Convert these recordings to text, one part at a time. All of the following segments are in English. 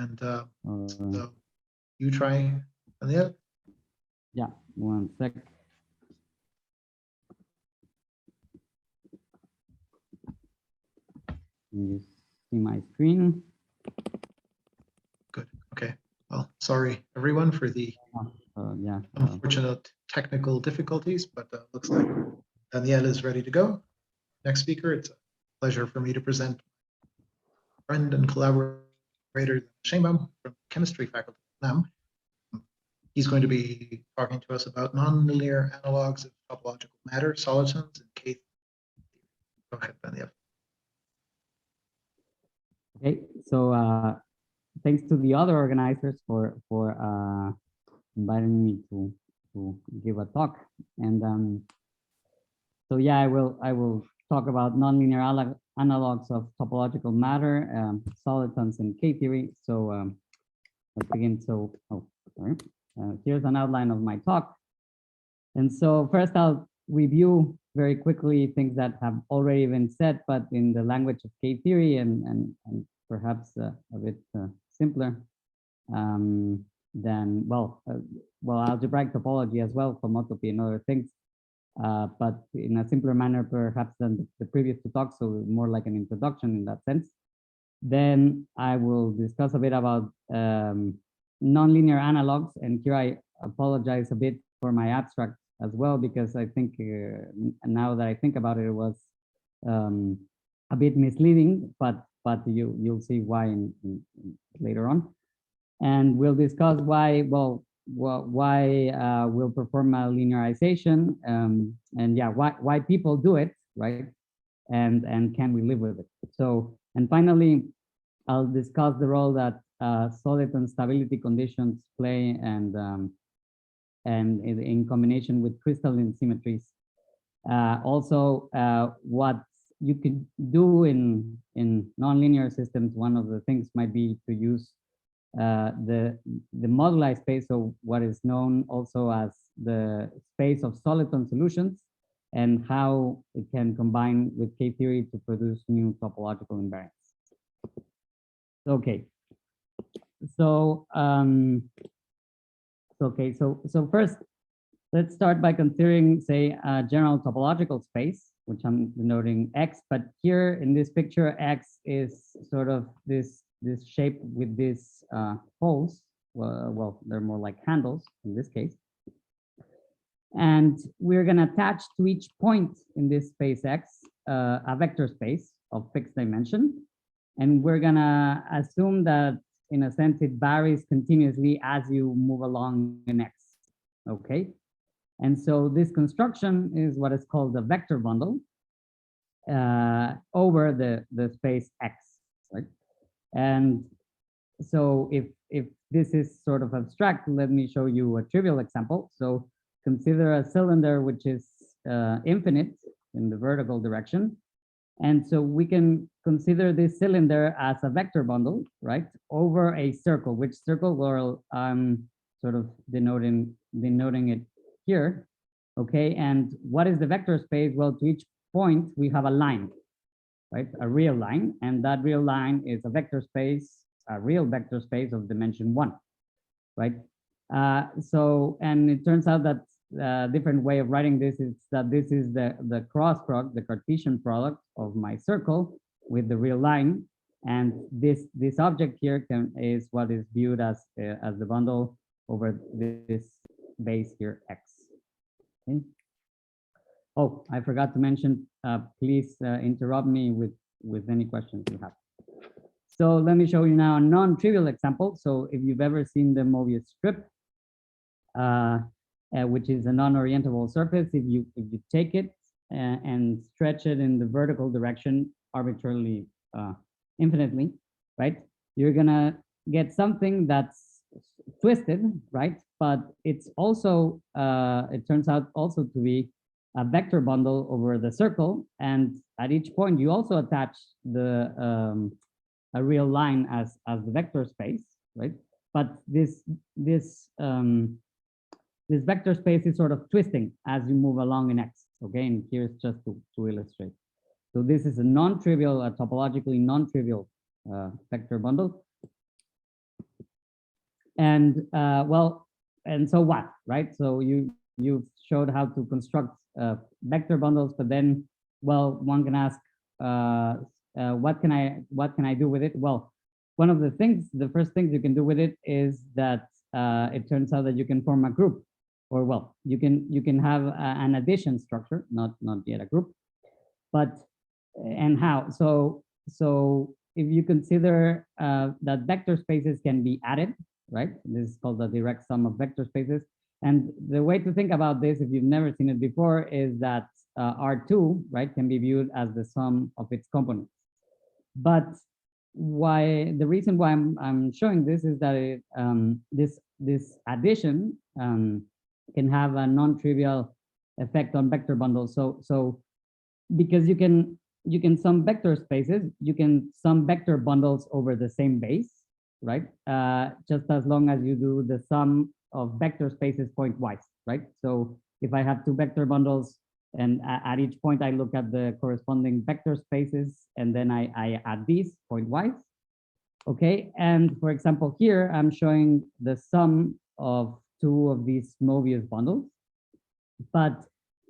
And so you try, Daniel. Yeah, one sec. Can you see my screen? Good. Okay. Well, sorry everyone for the Yeah. unfortunate technical difficulties, but looks like Daniel is ready to go. Next speaker, it's a pleasure for me to present friend and collaborator Sheinbaum from chemistry faculty at UNAM. He's going to be talking to us about nonlinear analogs of topological matter, solitons and K-theory. Go ahead, Daniel. Okay, so thanks to the other organizers for inviting me to give a talk. And so yeah, I will talk about nonlinear analogs of topological matter, solitons and K-theory. So let's begin. So sorry. Here's an outline of my talk. And so first I'll review very quickly things that have already been said, but in the language of K-theory and perhaps a bit simpler than, well, algebraic topology as well, homotopy and other things, but in a simpler manner perhaps than the previous two talks, so more like an introduction in that sense. Then I will discuss a bit about nonlinear analogs, and here I apologize a bit for my abstract as well, because I think now that I think about it, it was a bit misleading, but you'll see why later on. And we'll discuss why, well, why we'll perform a linearization, and yeah, why people do it, right? And can we live with it? So, and finally, I'll discuss the role that Soliton stability conditions play, and in combination with crystalline symmetries. Also, what you could do in nonlinear systems, one of the things might be to use the moduli space, so what is known also as the space of Soliton solutions, and how it can combine with K-theory to produce new topological invariants. Okay, so so first, let's start by considering, say, a general topological space, which I'm denoting X, but here in this picture, X is sort of this shape with these holes. Well, they're more like handles in this case. And we're going to attach to each point in this space X a vector space of fixed dimension. And we're going to assume that, in a sense, it varies continuously as you move along in X. Okay. And so this construction is what is called the vector bundle over the space X, right? And so if this is sort of abstract, let me show you a trivial example. So consider a cylinder which is infinite in the vertical direction. And so we can consider this cylinder as a vector bundle, right, over a circle. Which circle? Well, I'm sort of denoting it here. Okay, and what is the vector space? Well, to each point we have a line, right, a real line, and that real line is a vector space, a real vector space of dimension 1, right? So, and it turns out that different way of writing this is that this is the cross product, the Cartesian product of my circle with the real line, and this object here is what is viewed as the bundle over this base here X. Okay. Oh, I forgot to mention. Please interrupt me with any questions you have. So let me show you now a non-trivial example. So if you've ever seen the Mobius strip, which is a non-orientable surface, if you take it and stretch it in the vertical direction arbitrarily, infinitely, right, you're gonna get something that's twisted, right? But it's also it turns out also to be a vector bundle over the circle, and at each point you also attach the a real line as the vector space, right? But this vector space is sort of twisting as you move along in X. Okay, and here's just to illustrate. So this is a non-trivial, topologically non-trivial vector bundle. And well, and so what, right? So you showed how to construct vector bundles, but then, well, one can ask, what can I do with it? Well, one of the first things you can do with it is that it turns out that you can form a group, or well, you can have an addition structure, not yet a group, but and how? So if you consider that vector spaces can be added, right? This is called the direct sum of vector spaces. And the way to think about this, if you've never seen it before, is that R2, right, can be viewed as the sum of its components. But the reason why I'm showing this is that it, this addition can have a non-trivial effect on vector bundles. So because you can sum vector spaces, you can sum vector bundles over the same base, right? Just as long as you do the sum of vector spaces pointwise, right? So if I have two vector bundles and at each point I look at the corresponding vector spaces and then I add these pointwise, okay? And for example, here I'm showing the sum of two of these Mobius bundles, but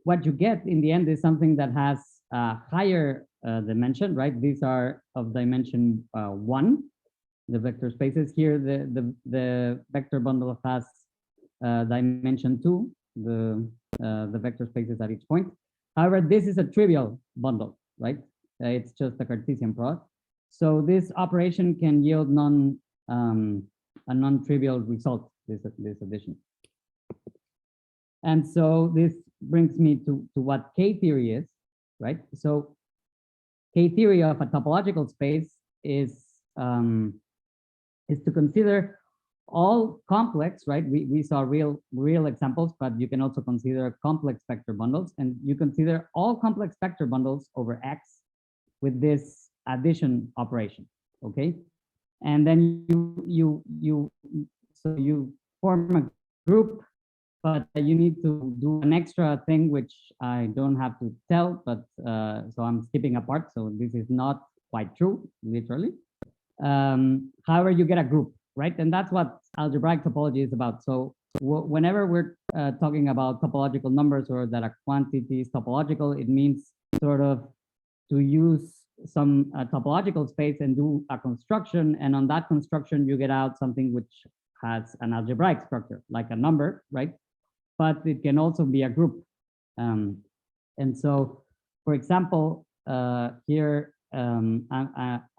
what you get in the end is something that has a higher dimension, right? These are of dimension 1, the vector spaces. Here, the vector bundle has dimension 2, the vector spaces at each point. However, this is a trivial bundle, right? It's just a Cartesian product. So this operation can yield a non-trivial result, this addition. And so this brings me to what K-theory is, right? So K-theory of a topological space is to consider all complex, right? We saw real examples, but you can also consider complex vector bundles, and you consider all complex vector bundles over X with this addition operation, okay? And then you form a group, but you need to do an extra thing, which I don't have to tell, but so I'm skipping a part. So this is not quite true, literally. However, you get a group, right? And that's what algebraic topology is about. So whenever we're talking about topological numbers or that a quantity is topological, it means sort of to use some topological space and do a construction. And on that construction, you get out something which has an algebraic structure, like a number, right? But it can also be a group. And so, for example, here, I'm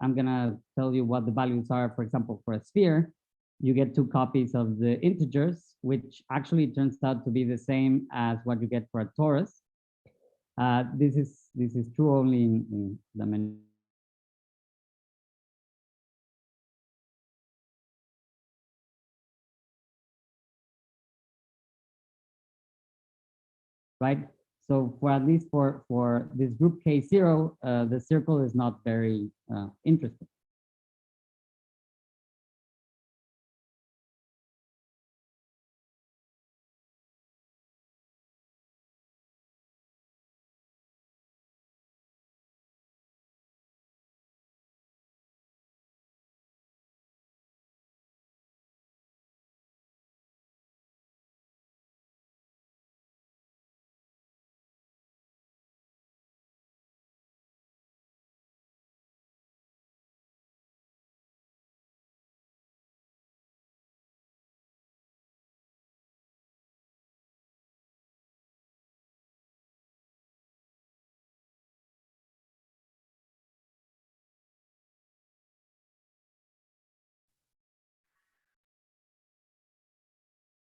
gonna tell you what the values are. For example, for a sphere, you get 2 copies of the integers, which actually turns out to be the same as what you get for a torus. This is true only in dimension. Right? So for at least for this group K0, the circle is not very interesting.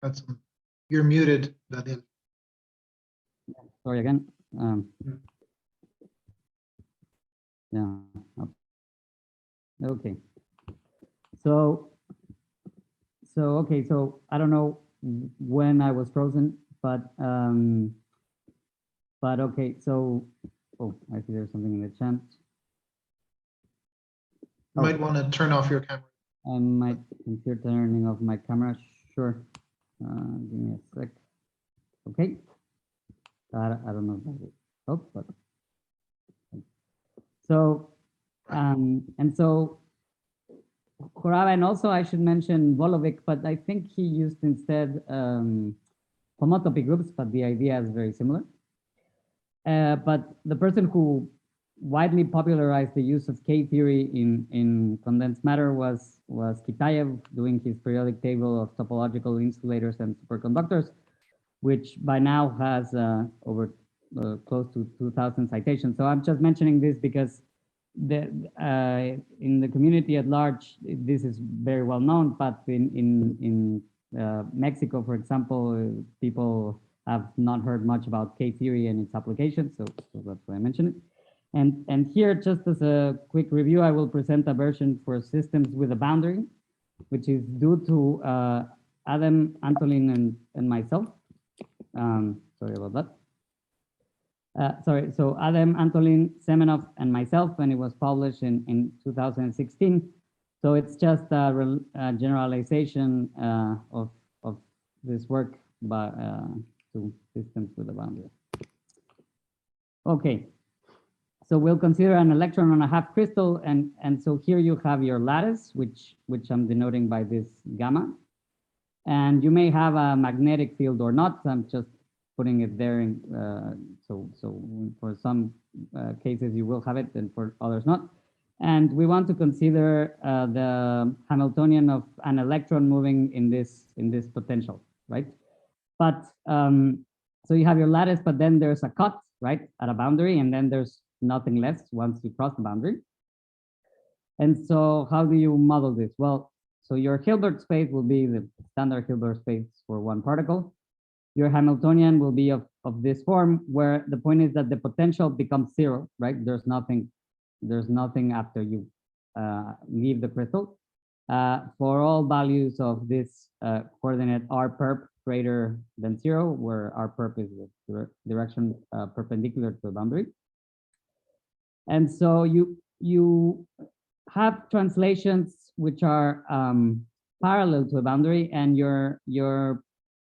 That's you're muted, Daniel. Sorry again. Yeah. Okay. So okay. So I don't know when I was frozen, but okay. So I see there's something in the chat. You might want to turn off your camera. I might consider turning off my camera. Sure. Give me a sec. Okay. I don't know. Oh, but so and so Horava, and also I should mention Volovic, but I think he used instead homotopy groups, but the idea is very similar. But the person who widely popularized the use of K-theory in condensed matter was Kitaev, doing his periodic table of topological insulators and superconductors, which by now has over close to 2,000 citations. So I'm just mentioning this because in the community at large, this is very well known, but in Mexico, for example, people have not heard much about K-theory and its applications, so that's why I mentioned it. And here, just as a quick review, I will present a version for systems with a boundary, which is due to Adam, Antolin, and myself. Sorry about that. So Adam, Antolin, Semenov, and myself, and it was published in 2016. So it's just a generalization of this work by, to systems with a boundary. Okay, so we'll consider an electron on a half crystal, and so here you have your lattice, which I'm denoting by this gamma, and you may have a magnetic field or not. I'm just putting it there. So for some cases you will have it, and for others not. And we want to consider the Hamiltonian of an electron moving in this potential, right? But so you have your lattice, but then there's a cut, right, at a boundary, and then there's nothing left once you cross the boundary. And so how do you model this? Well, so your Hilbert space will be the standard Hilbert space for one particle. Your Hamiltonian will be of this form, where the point is that the potential becomes zero, right? There's nothing after you leave the crystal. For all values of this coordinate r perp greater than 0, where r perp is the direction perpendicular to the boundary. And so you have translations which are parallel to a boundary, and your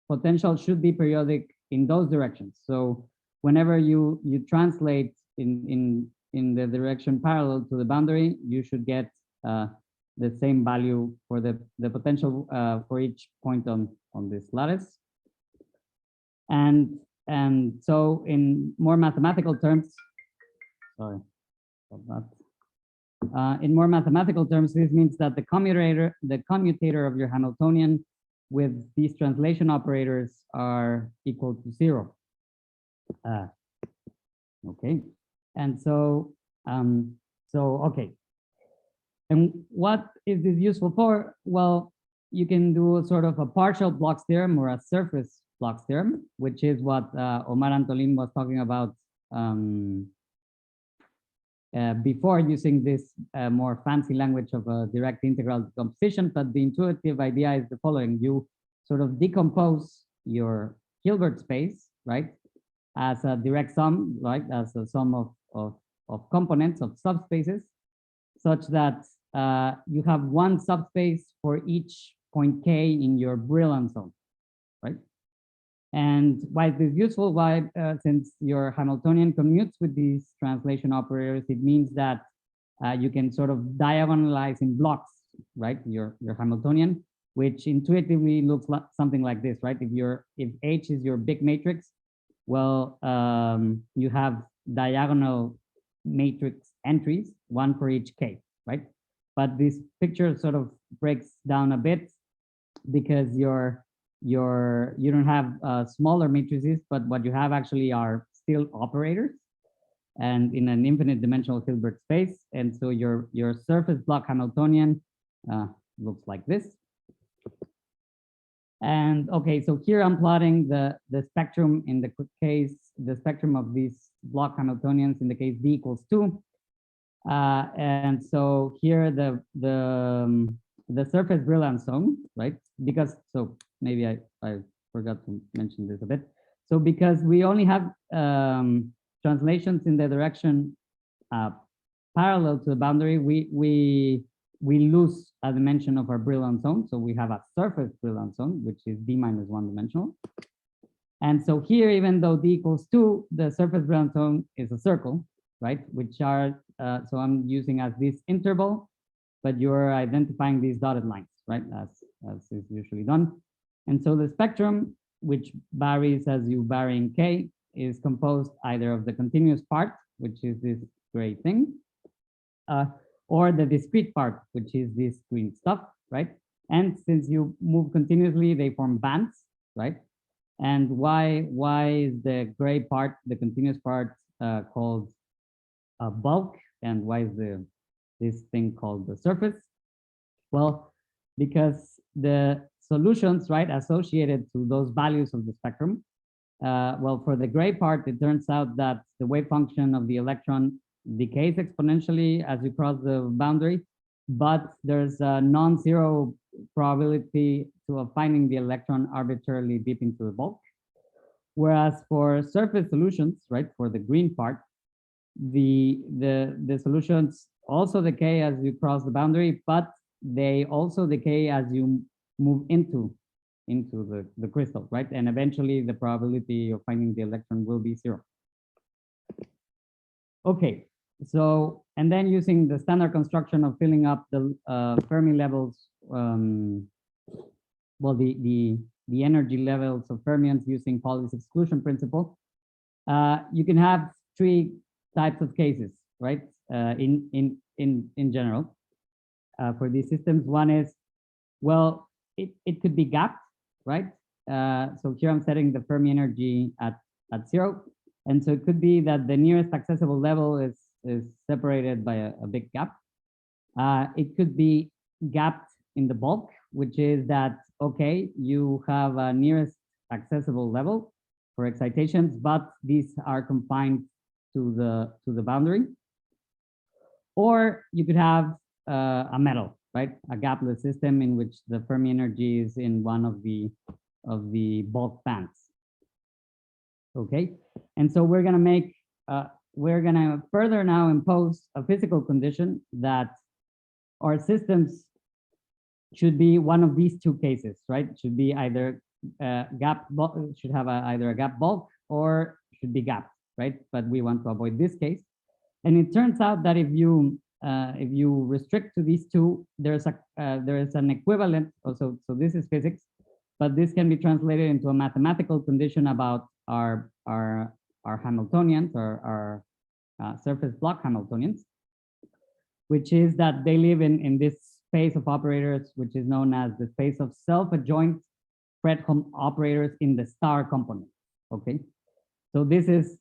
potential should be periodic in those directions. So whenever you translate in the direction parallel to the boundary, you should get the same value for the potential for each point on this lattice. And so in more mathematical terms, sorry about that. In more mathematical terms, this means that the commutator of your Hamiltonian with these translation operators are equal to 0. Okay, and so okay. And what is this useful for? Well, you can do sort of a partial blocks theorem or a surface blocks theorem, which is what Omar Antolin was talking about before, using this more fancy language of a direct integral decomposition. But the intuitive idea is the following: you sort of decompose your Hilbert space, right, as a direct sum, right, as a sum of components of subspaces, such that you have one subspace for each point K in your Brillouin zone, right? And why is this useful? Why? Since your Hamiltonian commutes with these translation operators, it means that you can sort of diagonalize in blocks, right? Your Hamiltonian, which intuitively looks like something like this, right? If H is your big matrix, well, you have diagonal matrix entries, one for each K, right? But this picture sort of breaks down a bit because you don't have smaller matrices, but what you have actually are still operators and in an infinite dimensional Hilbert space. And so your surface block Hamiltonian looks like this. And okay, so here I'm plotting the spectrum in the case, the spectrum of these block Hamiltonians in the case d equals 2. And so here the surface Brillouin zone, right? Because, so maybe I forgot to mention this a bit. So because we only have translations in the direction parallel to the boundary, we lose a dimension of our Brillouin zone. So we have a surface Brillouin zone, which is d minus 1 dimensional. And so here, even though d equals 2, the surface Brillouin zone is a circle, right? Which are, so I'm using as this interval but you're identifying these dotted lines, right? As is usually done. And so the spectrum, which varies as you vary in K, is composed either of the continuous part, which is this gray thing, or the discrete part, which is this green stuff, right? And since you move continuously, they form bands, right? And why is the gray part, the continuous part, called bulk, and why is this thing called the surface? Well, because the solutions, right, associated to those values of the spectrum, well, for the gray part, it turns out that the wave function of the electron decays exponentially as you cross the boundary, but there's a non-zero probability of finding the electron arbitrarily deep into the bulk. Whereas for surface solutions, right, for the green part, the solutions also decay as you cross the boundary, but they also decay as you move into the crystal, right? And eventually the probability of finding the electron will be 0. Okay, so, and then using the standard construction of filling up the Fermi levels, well, the energy levels of fermions using Pauli's exclusion principle, you can have 3 types of cases, right? In general, for these systems. One is, well, it could be gapped, right? So here I'm setting the Fermi energy at 0. And so it could be that the nearest accessible level is separated by a big gap. It could be gapped in the bulk, which is that, okay, you have a nearest accessible level for excitations, but these are confined to the boundary. Or you could have a metal, right? A gapless system in which the Fermi energy is in one of the bulk bands. Okay, and so we're gonna further now impose a physical condition that our systems should be one of these 2 cases, right? Should be either gap bulk, should have either a gap bulk or should be gapped, right? But we want to avoid this case. And it turns out that if you restrict to these 2, there is an equivalent. Also, so this is physics, but this can be translated into a mathematical condition about our Hamiltonians, our surface block Hamiltonians, which is that they live in this space of operators, which is known as the space of self-adjoint Fredholm operators in the star component. Okay, so this is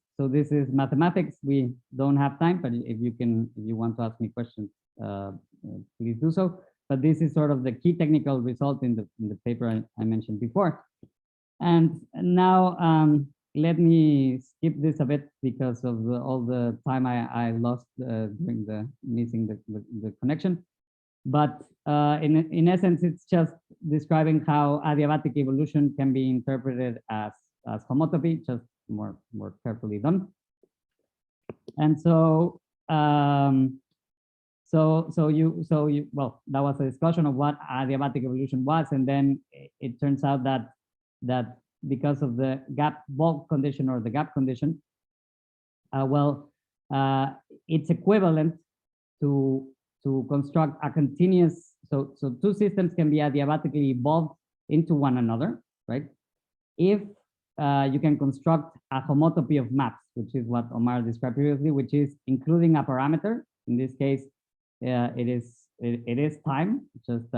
mathematics. We don't have time, but if you want to ask me questions, please do so. But this is sort of the key technical result in the paper I mentioned before. And now let me skip this a bit because of all the time I lost during missing the connection. But in essence, it's just describing how adiabatic evolution can be interpreted as homotopy, just more carefully done. And so well, that was a discussion of what adiabatic evolution was, and then it turns out that because of the gap bulk condition or the gap condition, it's equivalent to construct a continuous. So 2 systems can be adiabatically evolved into one another, right? If you can construct a homotopy of maps, which is what Omar described previously, which is including a parameter. In this case, it is time, just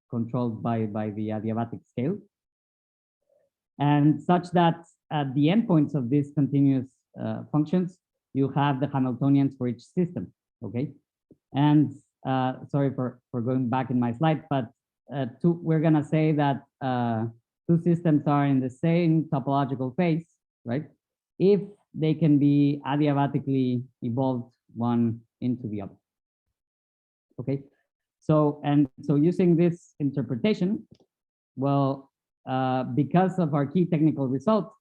controlled by the adiabatic scale, and such that at the endpoints of these continuous functions, you have the Hamiltonians for each system. Okay, and sorry for going back in my slide, but we're gonna say that 2 systems are in the same topological phase, right? If they can be adiabatically evolved one into the other. Okay, so using this interpretation, well, because of our key technical result,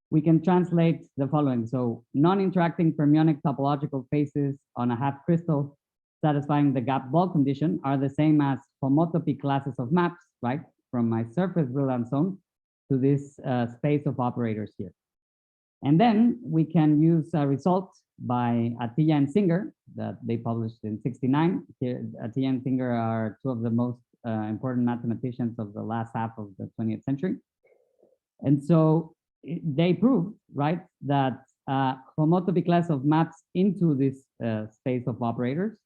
we can translate the following. So non-interacting fermionic topological phases on a half crystal satisfying the gap bulk condition are the same as homotopy classes of maps, right? From my surface Brillouin zone to this space of operators here. And then we can use a result by Atiyah and Singer that they published in '69. Atiyah and Singer are two of the most important mathematicians of the last half of the 20th century. And so they proved, right, that homotopy class of maps into this space of operators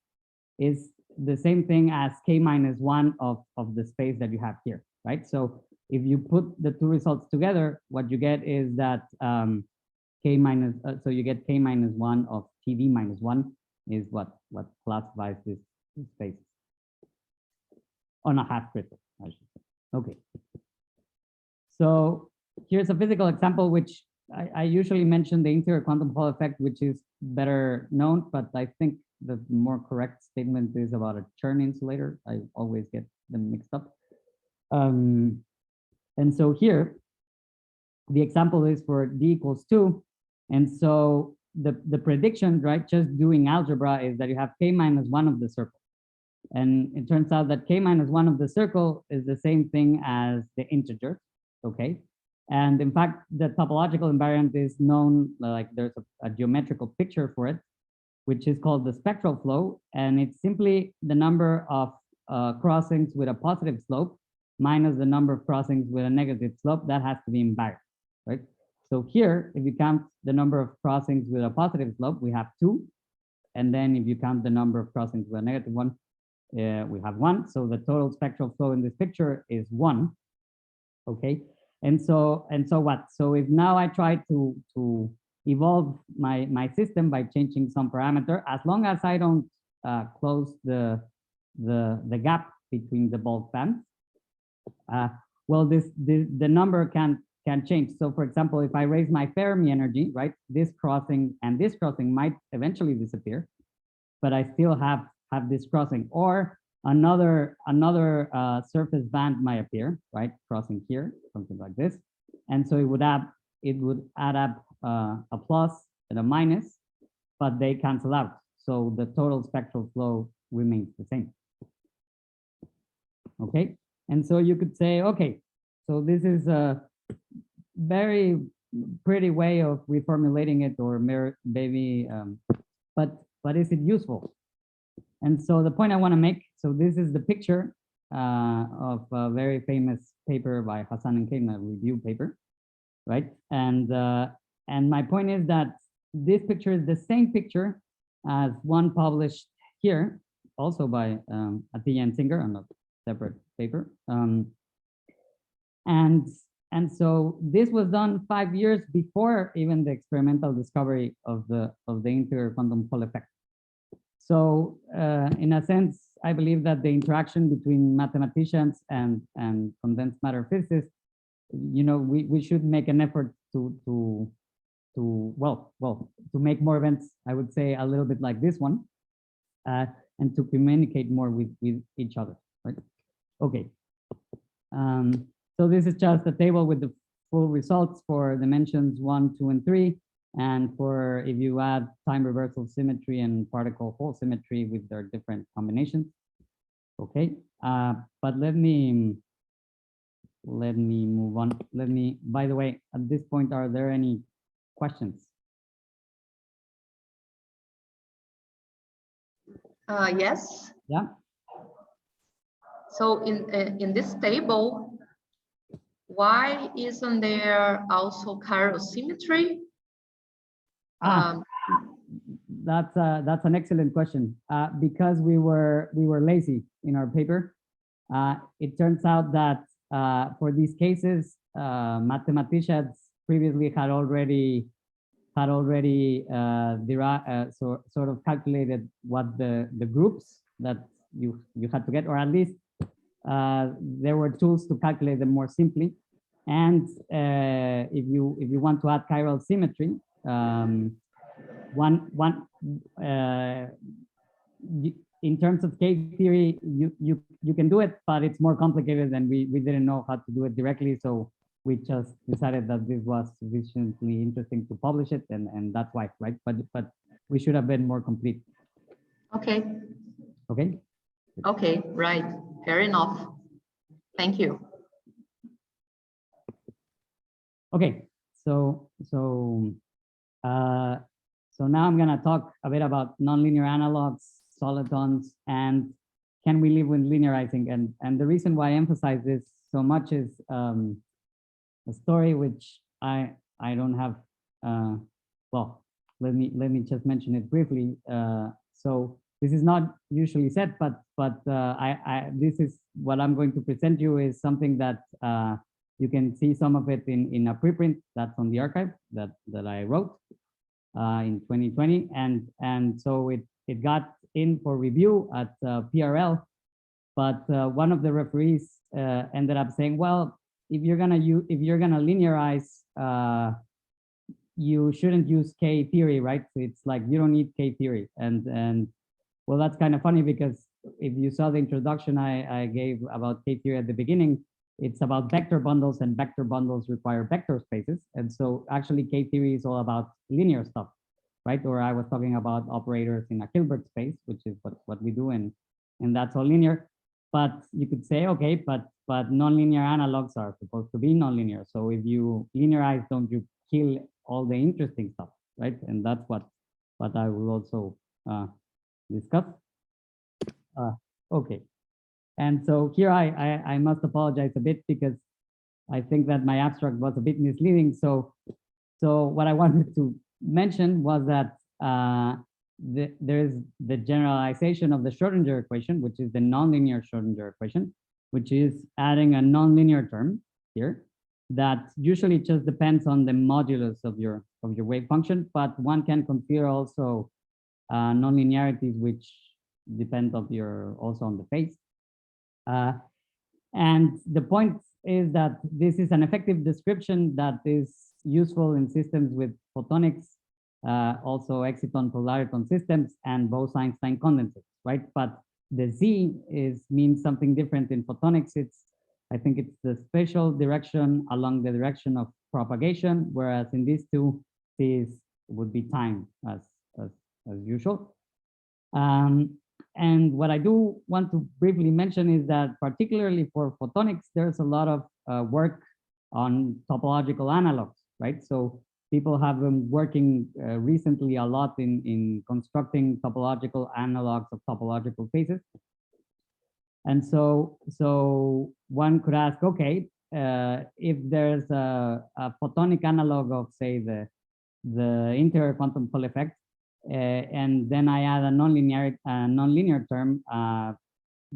is the same thing as k-1 of the space that you have here, right? So if you put the two results together, what you get is that so you get k-1 of td-1 is what classifies this space on a half crystal, I should say. Okay. So here's a physical example, which I usually mention the interior quantum Hall effect, which is better known, but I think the more correct statement is about a Chern insulator. I always get them mixed up. And so here, the example is for d equals 2. And so the prediction, right, just doing algebra is that you have k-1 of the circle. And it turns out that k-1 of the circle is the same thing as the integer, okay? And in fact, the topological invariant is known, like there's a geometrical picture for it, which is called the spectral flow. And it's simply the number of crossings with a positive slope minus the number of crossings with a negative slope that has to be invariant, right? So here, if you count the number of crossings with a positive slope, we have 2. And then if you count the number of crossings with a negative one, we have 1. So the total spectral flow in this picture is 1, okay? And so what? So if now I try to evolve my system by changing some parameter, as long as I don't close the gap between the bulk bands, well, the number can change. So for example, if I raise my Fermi energy, right, this crossing and this crossing might eventually disappear, but I still have this crossing, or another surface band might appear, right, crossing here, something like this, and so it would add up a plus and a minus, but they cancel out, so the total spectral flow remains the same. Okay, and so you could say, okay, so this is a very pretty way of reformulating it, or maybe, but is it useful? And so the point I want to make, so this is the picture of a very famous paper by Hassan and Kane, a review paper, right? And my point is that this picture is the same picture as one published here, also by Atiyah and Singer on a separate paper. And so this was done 5 years before even the experimental discovery of the interior quantum Hall effect. So in a sense, I believe that the interaction between mathematicians and condensed matter physicists, you know, we should make an effort to make more events, I would say, a little bit like this one, and to communicate more with each other, right? Okay. So this is just a table with the full results for dimensions 1, 2, and 3. And for if you add time reversal symmetry and particle hole symmetry with their different combinations. Okay, but let me move on. By the way, at this point, are there any questions? Yes. Yeah. So in this table, why isn't there also chiral symmetry? That's an excellent question. Because we were lazy in our paper. It turns out that for these cases, mathematicians previously had already sort of calculated what the groups that you had to get, or at least there were tools to calculate them more simply. And if you want to add chiral symmetry, in terms of K-theory, you can do it, but it's more complicated, and we didn't know how to do it directly, so we just decided that this was sufficiently interesting to publish it, and that's why, right? But we should have been more complete. Okay. Okay. Okay, right. Fair enough. Thank you. Okay. So so now I'm gonna talk a bit about nonlinear analogs, solitons, and can we live with linearizing? And the reason why I emphasize this so much is a story which I don't have. Well, let me just mention it briefly. So this is not usually said, but this is what I'm going to present you is something that you can see some of it in a preprint that's on the archive that I wrote in 2020, and so it got in for review at PRL, but one of the referees ended up saying, well, if you're gonna linearize, you shouldn't use K-theory, right? So it's like you don't need K-theory, and well, that's kind of funny because if you saw the introduction I gave about K-theory at the beginning, it's about vector bundles, and vector bundles require vector spaces, and so actually K-theory is all about linear stuff, right? Or I was talking about operators in a Hilbert space, which is what we do, and that's all linear. But you could say, okay, but nonlinear analogs are supposed to be nonlinear. So if you linearize, don't you kill all the interesting stuff, right? And that's what I will also discuss. Okay, and so here I must apologize a bit because I think that my abstract was a bit misleading. So what I wanted to mention was that there's the generalization of the Schrodinger equation, which is the nonlinear Schrodinger equation, which is adding a nonlinear term here that usually just depends on the modulus of your wave function, but one can consider also nonlinearities which depend also on the phase. And the point is that this is an effective description that is useful in systems with photonics, also exciton-polariton systems, and Bose-Einstein condensates, right? But the Z means something different in photonics. I think it's the spatial direction along the direction of propagation, whereas in these two, this would be time as usual. And what I do want to briefly mention is that particularly for photonics, there's a lot of work on topological analogs, right? So people have been working recently a lot in constructing topological analogs of topological phases. And so one could ask, okay, if there's a photonic analog of, say, the interior quantum Hall effect, and then I add a nonlinear term,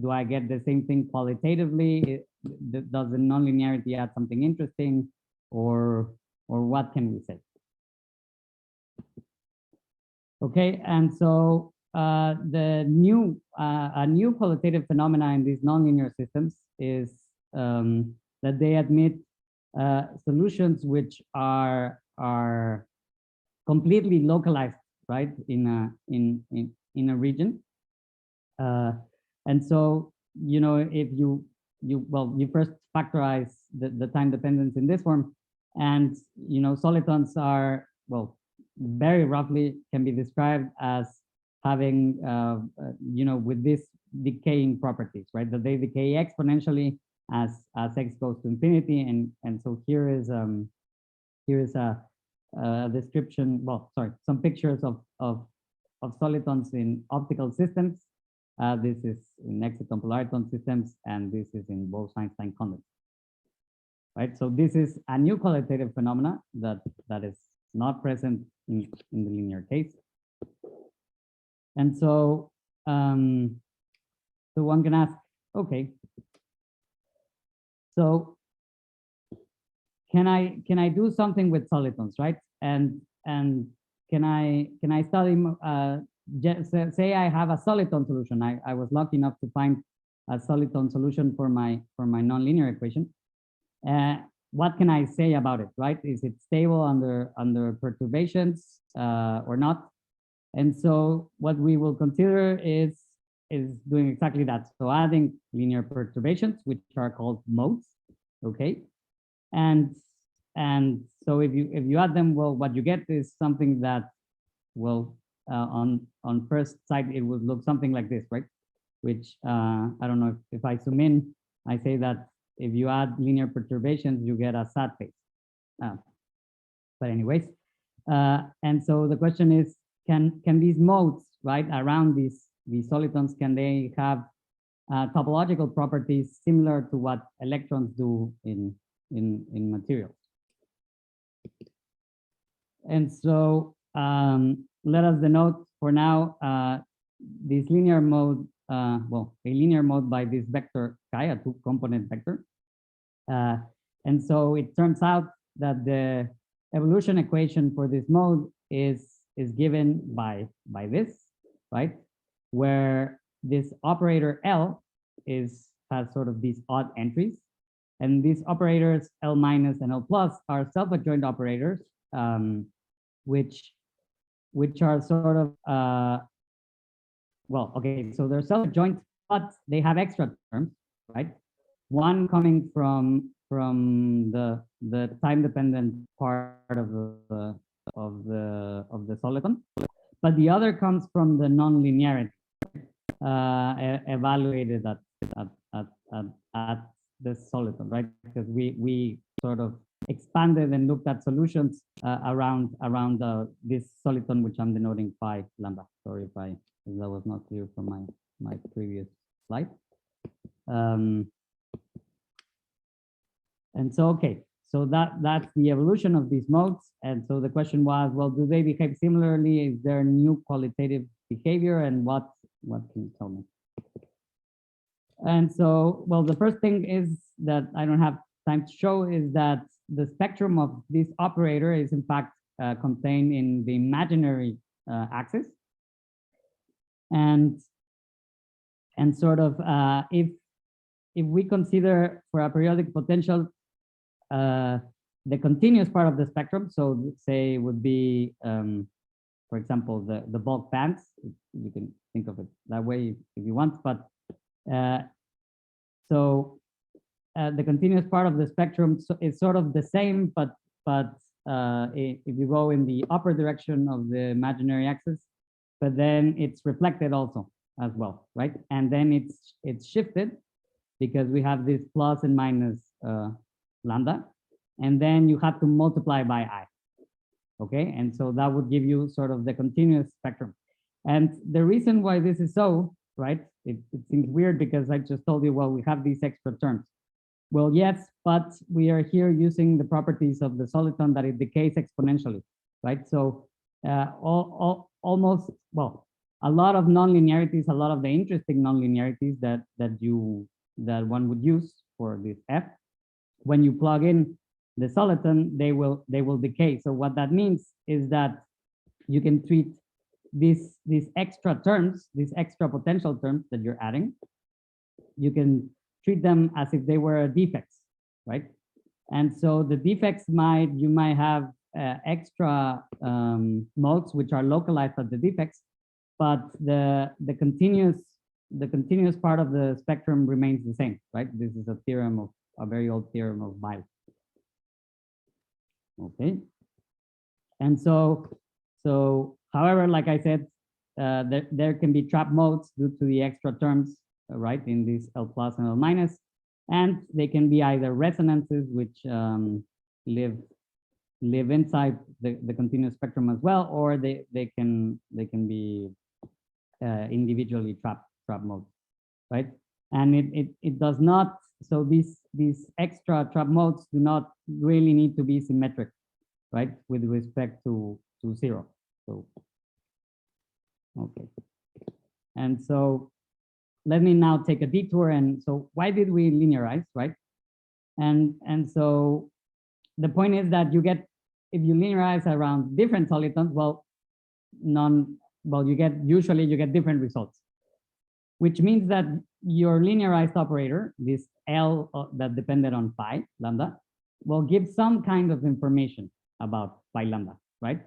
do I get the same thing qualitatively? Does the nonlinearity add something interesting, or what can we say? Okay, and so a new qualitative phenomena in these nonlinear systems is that they admit solutions which are completely localized, right, in a region. And so, you know, if you first factorize the time dependence in this form, and you know, solitons are, well, very roughly can be described as having you know, with this decaying properties, right, that they decay exponentially as x goes to infinity, and so here is a description, well, sorry, some pictures of solitons in optical systems. This is in exciton-polariton systems, and this is in Bose-Einstein condensates. Right, so this is a new qualitative phenomena that is not present in the linear case. And so so one can ask, okay, so can I do something with solitons, right? And can I study say I have a soliton solution. I was lucky enough to find a soliton solution for my nonlinear equation. What can I say about it, right? Is it stable under perturbations or not? And so what we will consider is doing exactly that. So adding linear perturbations, which are called modes, okay? And so if you add them, well, what you get is something that, well, on first sight, it would look something like this, right? Which I don't know if I zoom in, I say that if you add linear perturbations, you get a sad phase. But anyways, and so the question is, can these modes, right, around these solitons, can they have topological properties similar to what electrons do in materials? And so let us denote for now this linear mode, well, a linear mode by this vector chi, a two-component vector. And so it turns out that the evolution equation for this mode is given by this, right? Where this operator L has sort of these odd entries. And these operators L minus and L plus are self-adjoint operators, which are sort of, well, okay, so they're self-adjoint, but they have extra terms, right? One coming from the time-dependent part of the soliton, but the other comes from the nonlinearity evaluated at the soliton, right? Because we sort of expanded and looked at solutions around this soliton, which I'm denoting phi lambda. Sorry if that was not clear from my previous slide. And so, okay, so that's the evolution of these modes. And so the question was, well, do they behave similarly? Is there new qualitative behavior, and what can you tell me? And so, well, the first thing is that I don't have time to show is that the spectrum of this operator is in fact contained in the imaginary axis. And sort of if we consider for a periodic potential the continuous part of the spectrum, so say would be, for example, the bulk bands. You can think of it that way if you want, but so the continuous part of the spectrum is sort of the same, but if you go in the upper direction of the imaginary axis, but then it's reflected also as well, right? And then it's shifted because we have this plus and minus lambda, and then you have to multiply by I, okay? And so that would give you sort of the continuous spectrum. And the reason why this is so, right? It seems weird because I just told you, well, we have these extra terms. Well, yes, but we are here using the properties of the soliton that it decays exponentially, right? So almost, well, a lot of nonlinearities, a lot of the interesting nonlinearities that one would use for this F, when you plug in the soliton, they will decay. So what that means is that you can treat these extra terms, these extra potential terms that you're adding, you can treat them as if they were defects, right? And so the defects you might have extra modes which are localized at the defects, but the continuous part of the spectrum remains the same, right? This is a very old theorem of Weil. Okay, and so however, like I said, there can be trap modes due to the extra terms, right, in this L plus and L minus, and they can be either resonances which live inside the continuous spectrum as well, or they can be individually trap modes, right? And it does not. So these extra trap modes do not really need to be symmetric, right, with respect to zero. So okay, and so let me now take a detour. And so why did we linearize, right? And so the point is that if you linearize around different solitons, usually you get different results, which means that your linearized operator, this L that depended on phi lambda, will give some kind of information about phi lambda, right?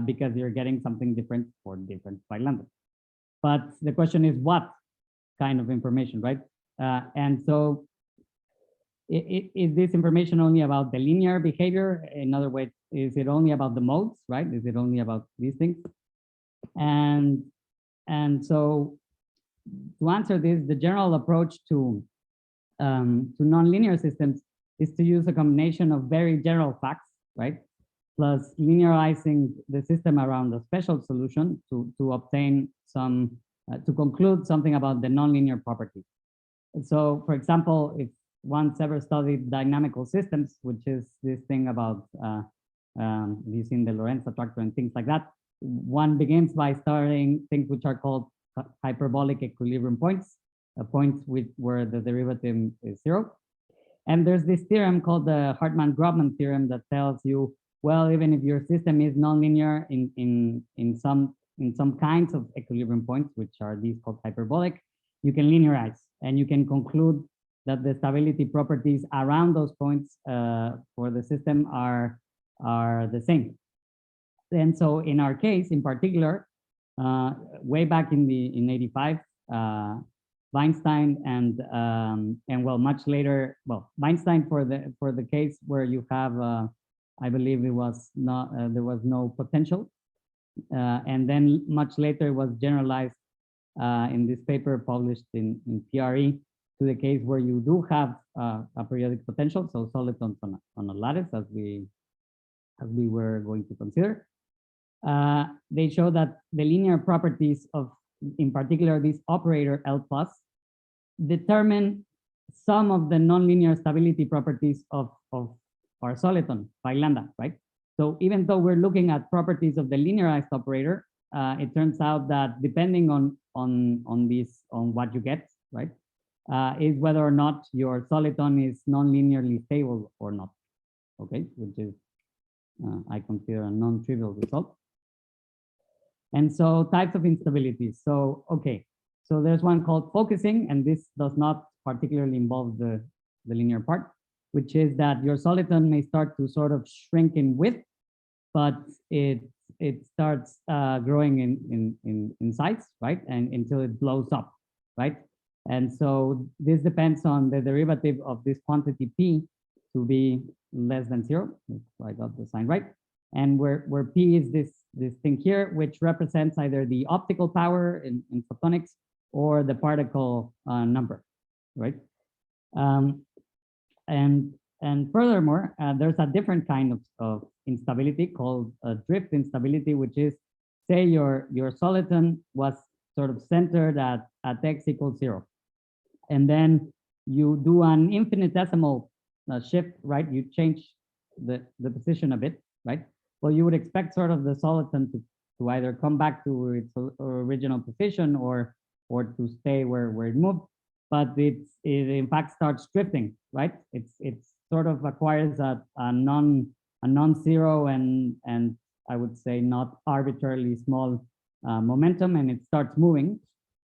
Because you're getting something different for different phi lambda. But the question is what kind of information, right? And so is this information only about the linear behavior? In other words, is it only about the modes, right? Is it only about these things? And so to answer this, the general approach to nonlinear systems is to use a combination of very general facts, right? plus linearizing the system around a special solution to obtain some, to conclude something about the nonlinear properties. So, for example, if one's ever studied dynamical systems, which is this thing about using the Lorentz attractor and things like that, one begins by studying things which are called hyperbolic equilibrium points, points where the derivative is 0. And there's this theorem called the Hartman-Grobman theorem that tells you, well, even if your system is nonlinear in some kinds of equilibrium points, which are these called hyperbolic, you can linearize and you can conclude that the stability properties around those points for the system are the same. And so in our case, in particular, way back in 85, Weinstein and well, much later, well, Weinstein for the case where you have, I believe it was not, there was no potential. And then much later it was generalized in this paper published in PRE to the case where you do have a periodic potential, so solitons on a lattice, as we were going to consider. They show that the linear properties of, in particular, this operator L plus, determine some of the nonlinear stability properties of our soliton by lambda, right? So even though we're looking at properties of the linearized operator, it turns out that depending on what you get, right, is whether or not your soliton is nonlinearly stable or not. Okay, which is I consider a non-trivial result. And so types of instabilities. So okay, so there's one called focusing, and this does not particularly involve the linear part, which is that your soliton may start to sort of shrink in width, but it starts growing in size, right? And until it blows up, right? And so this depends on the derivative of this quantity P to be less than 0, if I got the sign right. And where P is this thing here, which represents either the optical power in photonics or the particle number, right? And furthermore, there's a different kind of instability called drift instability, which is, say your soliton was sort of centered at x equals 0. And then you do an infinitesimal shift, right? You change the position a bit, right? Well, you would expect sort of the soliton to either come back to its original position or to stay where it moved, but it in fact starts drifting, right? It sort of acquires a non-zero and I would say not arbitrarily small momentum, and it starts moving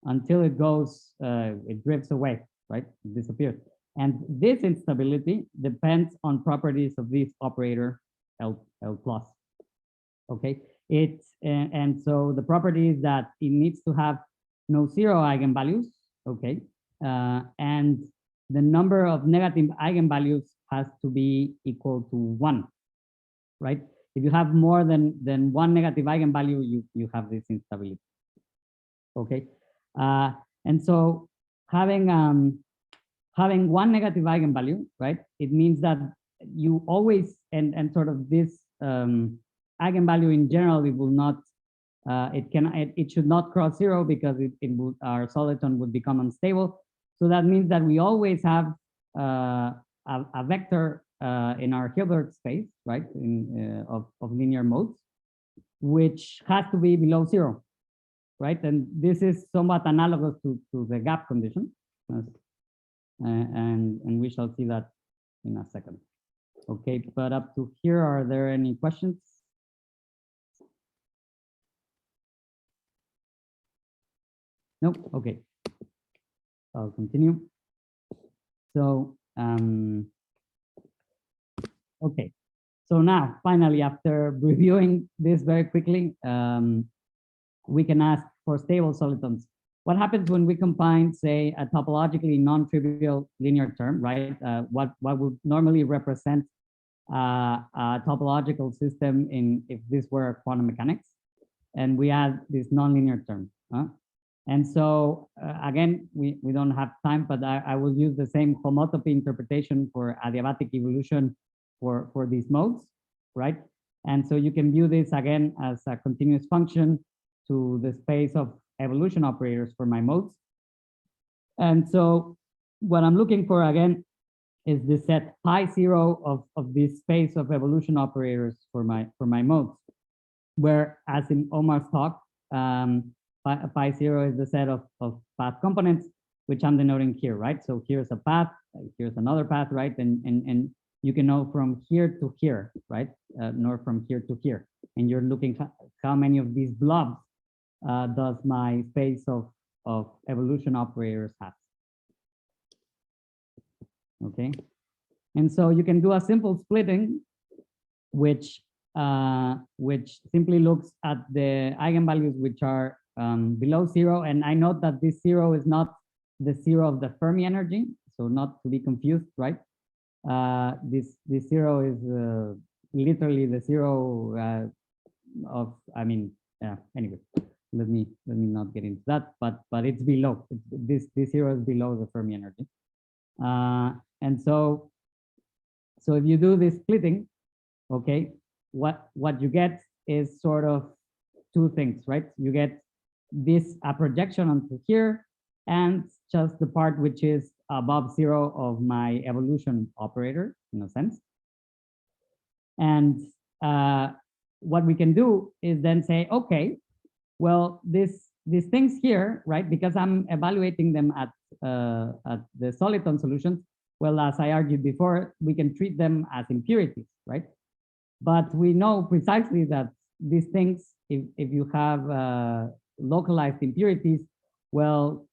until it goes, it drifts away, right? It disappears. And this instability depends on properties of this operator L plus. Okay, and so the property is that it needs to have no 0 eigenvalues, okay, and the number of negative eigenvalues has to be equal to 1, right? If you have more than one negative eigenvalue, you have this instability. Okay, and so having one negative eigenvalue, right? It means that you always and sort of this eigenvalue in general, it will not, it should not cross 0 because our soliton would become unstable. So that means that we always have a vector in our Hilbert space, right, of linear modes, which has to be below 0, right? And this is somewhat analogous to the gap condition, and we shall see that in a second. Okay, but up to here, are there any questions? Nope. Okay, I'll continue. So, okay. So now, finally, after reviewing this very quickly, we can ask for stable solitons. What happens when we combine, say, a topologically non-trivial linear term, right? What would normally represent a topological system if this were quantum mechanics, and we add this nonlinear term. And so again, we don't have time, but I will use the same homotopy interpretation for adiabatic evolution for these modes, right? And so you can view this again as a continuous function to the space of evolution operators for my modes. And so what I'm looking for again is the set pi 0 of this space of evolution operators for my modes, where as in Omar's talk, pi 0 is the set of path components, which I'm denoting here, right? So here's a path, here's another path, right? And you can know from here to here, right? Nor from here to here. And you're looking how many of these blobs does my space of evolution operators have. Okay. And so you can do a simple splitting, which simply looks at the eigenvalues which are below 0. And I note that this 0 is not the 0 of the Fermi energy, so not to be confused, right? This 0 is literally the 0 of, I mean, anyway, let me not get into that, but it's below. This 0 is below the Fermi energy. And so if you do this splitting, okay, what you get is sort of two things, right? You get this a projection onto here, and just the part which is above 0 of my evolution operator, in a sense. And what we can do is then say, okay, well, these things here, right? Because I'm evaluating them at the Soliton solutions. Well, as I argued before, we can treat them as impurities, right? But we know precisely that these things, if you have localized impurities, well,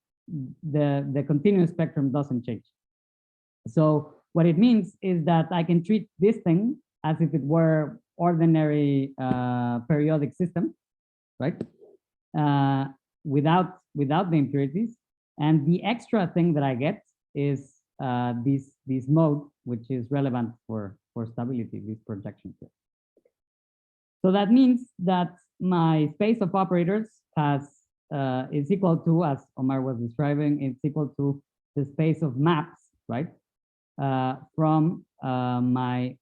the continuous spectrum doesn't change. So what it means is that I can treat this thing as if it were ordinary periodic system, right? Without the impurities. And the extra thing that I get is this mode, which is relevant for stability, this projection here. So that means that my space of operators is equal to, as Omar was describing, it's equal to the space of maps, right? From a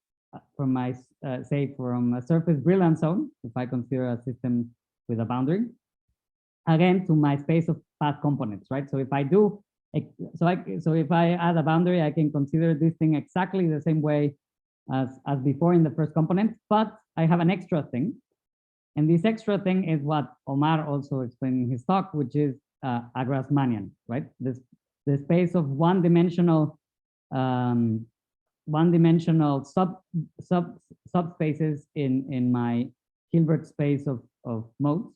surface Brillouin zone, if I consider a system with a boundary, again to my space of path components, right? So if I do, so if I add a boundary, I can consider this thing exactly the same way as before in the first component, but I have an extra thing. And this extra thing is what Omar also explained in his talk, which is a Grassmannian, right? The space of one-dimensional subspaces in my Hilbert space of modes.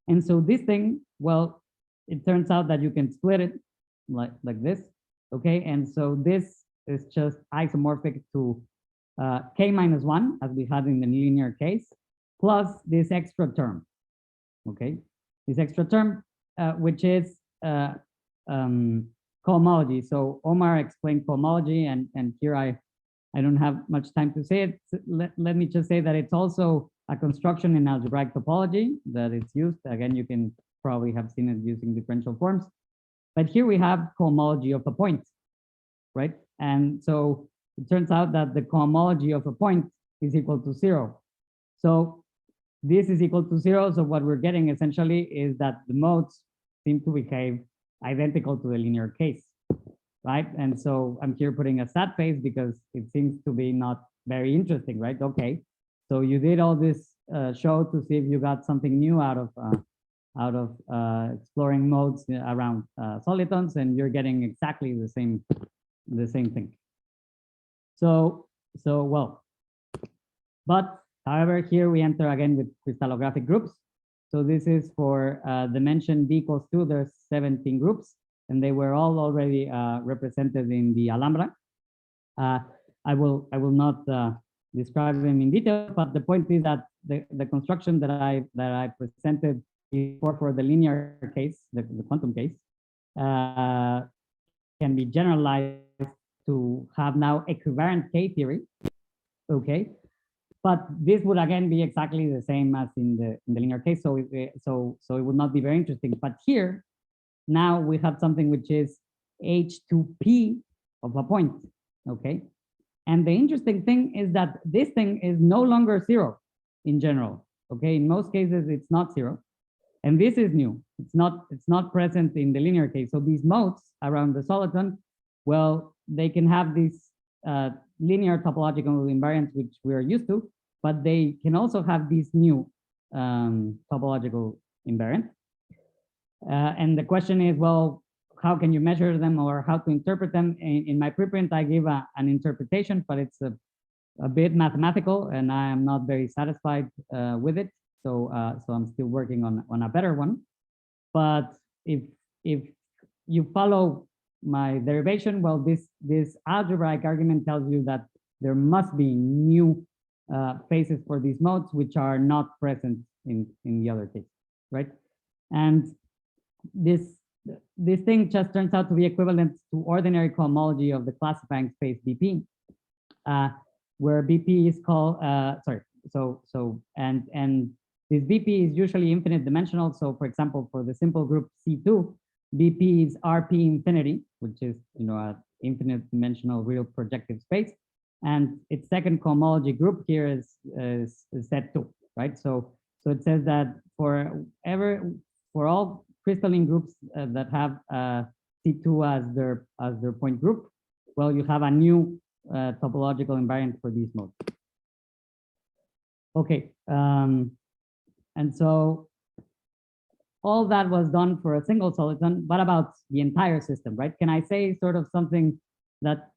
And so this thing, well, it turns out that you can split it like this, okay? And so this is just isomorphic to k-1, as we had in the linear case, plus this extra term, okay? This extra term, which is cohomology. So Omar explained cohomology, and here I don't have much time to say it. Let me just say that it's also a construction in algebraic topology that it's used. Again, you can probably have seen it using differential forms. But here we have cohomology of a point, right? And so it turns out that the cohomology of a point is equal to 0. So this is equal to 0. So what we're getting essentially is that the modes seem to behave identical to the linear case, right? And so I'm here putting a sad face because it seems to be not very interesting, right? Okay, so you did all this show to see if you got something new out of exploring modes around solitons, and you're getting exactly the same thing. So well, but however, here we enter again with crystallographic groups. So this is for dimension d equals 2. There's 17 groups, and they were all already represented in the Alhambra. I will not describe them in detail, but the point is that the construction that I presented before for the linear case, the quantum case, can be generalized to have now equivalent K-theory, okay? But this would again be exactly the same as in the linear case, so it would not be very interesting. But here, now we have something which is H2P of a point, okay? And the interesting thing is that this thing is no longer zero in general. Okay, in most cases it's not zero, and this is new. It's not present in the linear case. So these modes around the soliton, well, they can have these linear topological invariants which we are used to, but they can also have these new topological invariants. And the question is, well, how can you measure them or how to interpret them? In my preprint, I give an interpretation, but it's a bit mathematical, and I am not very satisfied with it. So I'm still working on a better one. But if you follow my derivation, well, this algebraic argument tells you that there must be new phases for these modes which are not present in the other case, right? And this thing just turns out to be equivalent to ordinary cohomology of the classifying space BP, where BP is called and this BP is usually infinite dimensional. So for example, for the simple group C2, BP is RP infinity, which is an infinite dimensional real projective space, and its second cohomology group here is Z2, right? So it says that for all crystalline groups that have C2 as their point group, well, you have a new topological invariant for these modes. Okay, and so all that was done for a single soliton. What about the entire system, right? Can I say sort of something that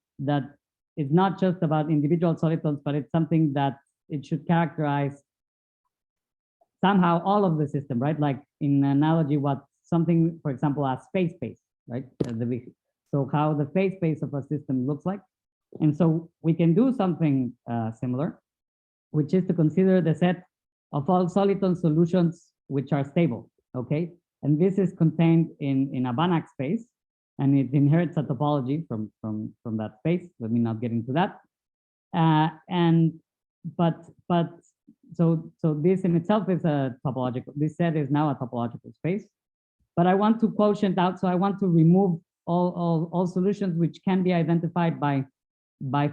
is not just about individual solitons, but it's something that it should characterize somehow all of the system, right? Like in analogy, what something, for example, a space, right? So how the phase space of a system looks like. And so we can do something similar, which is to consider the set of all soliton solutions which are stable, okay? And this is contained in a Banach space, and it inherits a topology from that space. Let me not get into that. So this in itself is a topological, this set is now a topological space, but I want to quotient out, so I want to remove all solutions which can be identified by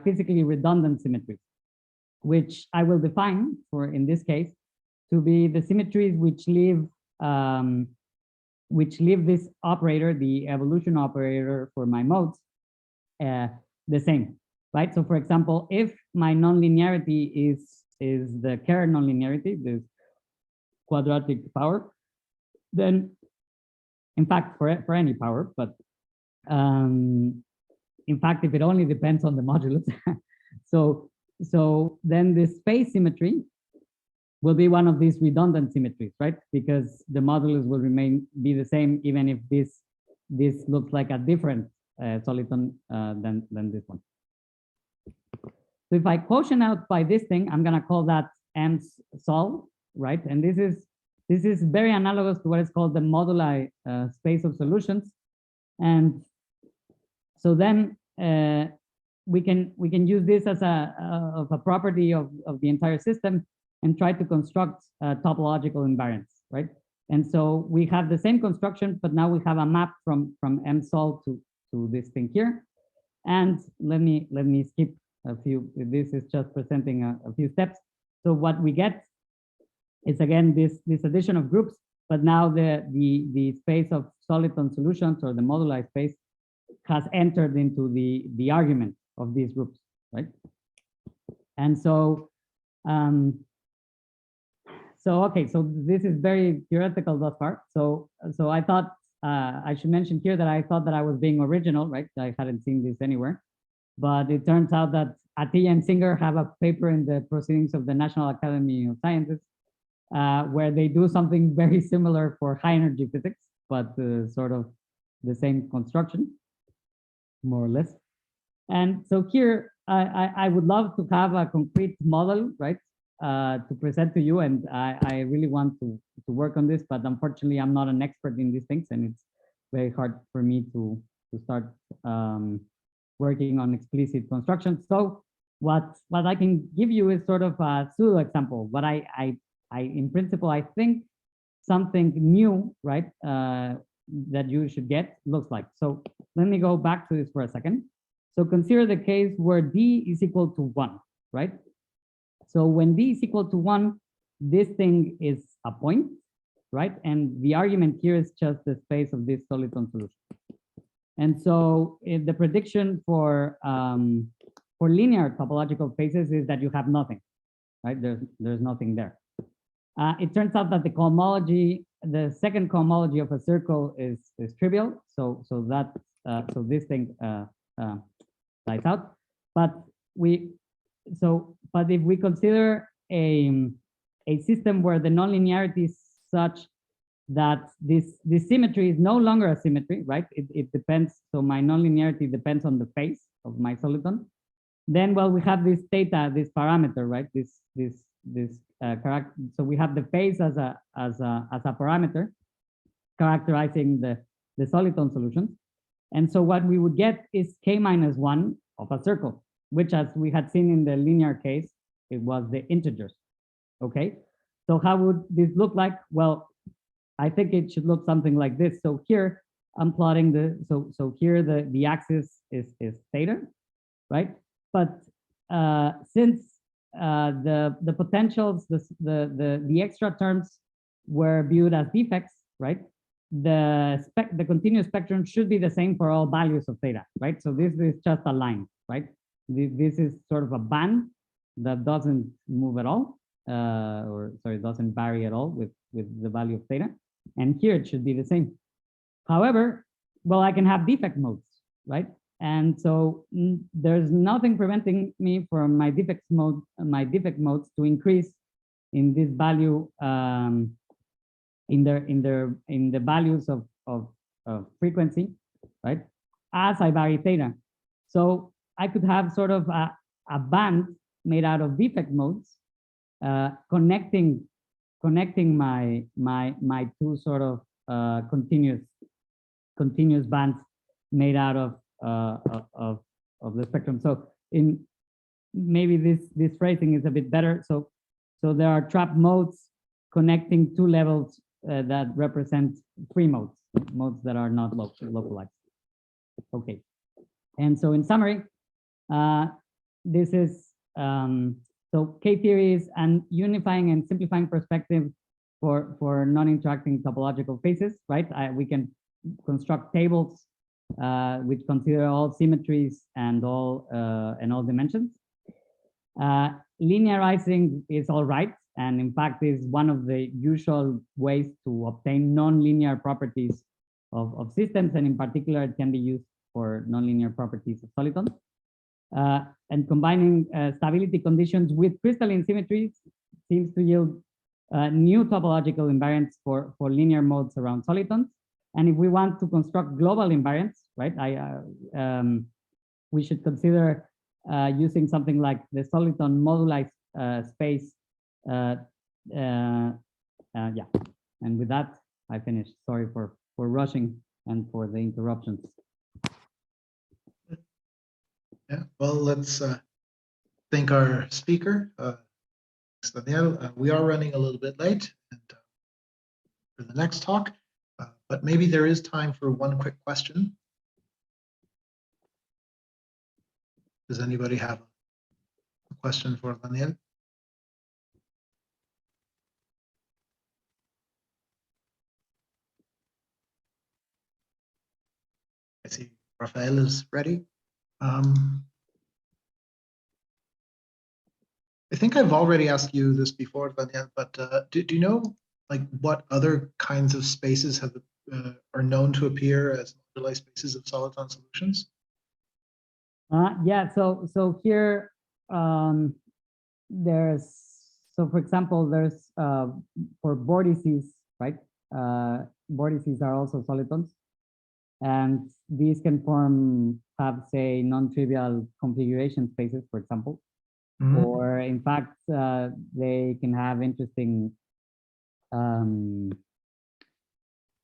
physically redundant symmetries, which I will define for, in this case, to be the symmetries which leave this operator, the evolution operator for my modes, the same, right? So for example, if my nonlinearity is the Kerr nonlinearity, this quadratic power, then in fact for any power, but in fact if it only depends on the modulus, so then this space symmetry will be one of these redundant symmetries, right? Because the modulus will be the same even if this looks like a different soliton than this one. So if I quotient out by this thing, I'm gonna call that M-sol, right? And this is very analogous to what is called the moduli space of solutions. And so then we can use this as a property of the entire system and try to construct topological invariants, right? And so we have the same construction, but now we have a map from M-sol to this thing here. And let me skip a few. This is just presenting a few steps. So what we get is again this addition of groups, but now the space of soliton solutions, or the moduli space, has entered into the argument of these groups, right? And so okay, so this is very theoretical thus far. So I thought I should mention here that I thought that I was being original, right? I hadn't seen this anywhere, but it turns out that Atiyah and Singer have a paper in the Proceedings of the National Academy of Sciences where they do something very similar for high energy physics, but sort of the same construction, more or less. And so here I would love to have a concrete model, right? To present to you, and I really want to work on this, but unfortunately I'm not an expert in these things, and it's very hard for me to start working on explicit construction. So what I can give you is sort of a pseudo example. What I in principle I think something new, right, that you should get looks like. So let me go back to this for a second. So consider the case where D is equal to 1, right? So when D is equal to 1, this thing is a point, right? And the argument here is just the space of this Soliton solution. And so the prediction for linear topological spaces is that you have nothing, right? There's nothing there. It turns out that the cohomology, the second cohomology of a circle is trivial. So this thing lies out. But if we consider a system where the nonlinearity is such that this symmetry is no longer a symmetry, right? It depends. So my nonlinearity depends on the phase of my soliton. Then, well, we have this theta, this parameter, right? This character. So we have the phase as a parameter characterizing the soliton solutions. And so what we would get is k-1 of a circle, which, as we had seen in the linear case, it was the integers. Okay. So how would this look like? Well, I think it should look something like this. So here I'm plotting so here the axis is theta, right? But since the potentials, the extra terms were viewed as defects, right? The continuous spectrum should be the same for all values of theta, right? So this is just a line, right? This is sort of a band that doesn't move at all, or sorry, doesn't vary at all with the value of theta. And here it should be the same. However, well, I can have defect modes, right? And so there's nothing preventing me from my defect modes to increase in this value in the values of frequency, right? As I vary theta. So I could have sort of a band made out of defect modes connecting my two sort of continuous bands made out of the spectrum. So in maybe this phrasing is a bit better. So there are trap modes connecting two levels that represent three modes that are not localized. Okay, and so in summary, this is so K-theory is an unifying and simplifying perspective for non-interacting topological phases, right? We can construct tables which consider all symmetries and all dimensions. Linearizing is all right, and in fact is one of the usual ways to obtain non-linear properties of systems, and in particular it can be used for non-linear properties of solitons. And combining stability conditions with crystalline symmetries seems to yield new topological invariants for linear modes around solitons. And if we want to construct global invariants, right, we should consider using something like the Soliton modulized space. Yeah, and with that, I finished. Sorry for rushing and for the interruptions. Yeah, well, let's thank our speaker, Daniel. We are running a little bit late and, for the next talk, but maybe there is time for one quick question. Does anybody have a question for Daniel? I see Rafael is ready. I think I've already asked you this before, Daniel, but do you know like what other kinds of spaces have are known to appear as moduli spaces of soliton solutions? Yeah, so here there's, so for example, there's for vortices, right? Vortices are also solitons, and these can have say non-trivial configuration spaces, for example. Mm-hmm. Or in fact, they can have interesting,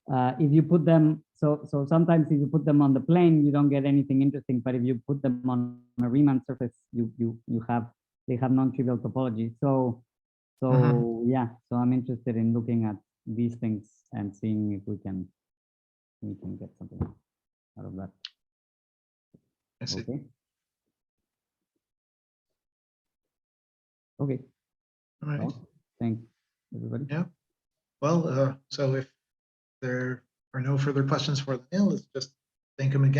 if you put them, so sometimes if you put them on the plane, you don't get anything interesting, but if you put them on a Riemann surface, they have non-trivial topology. So mm-hmm. Yeah, so I'm interested in looking at these things and seeing if we can get something out of that. I see. Okay. Okay. All right. Well, thanks, everybody. Yeah. Well, so if there are no further questions for the panel, let's just thank them again.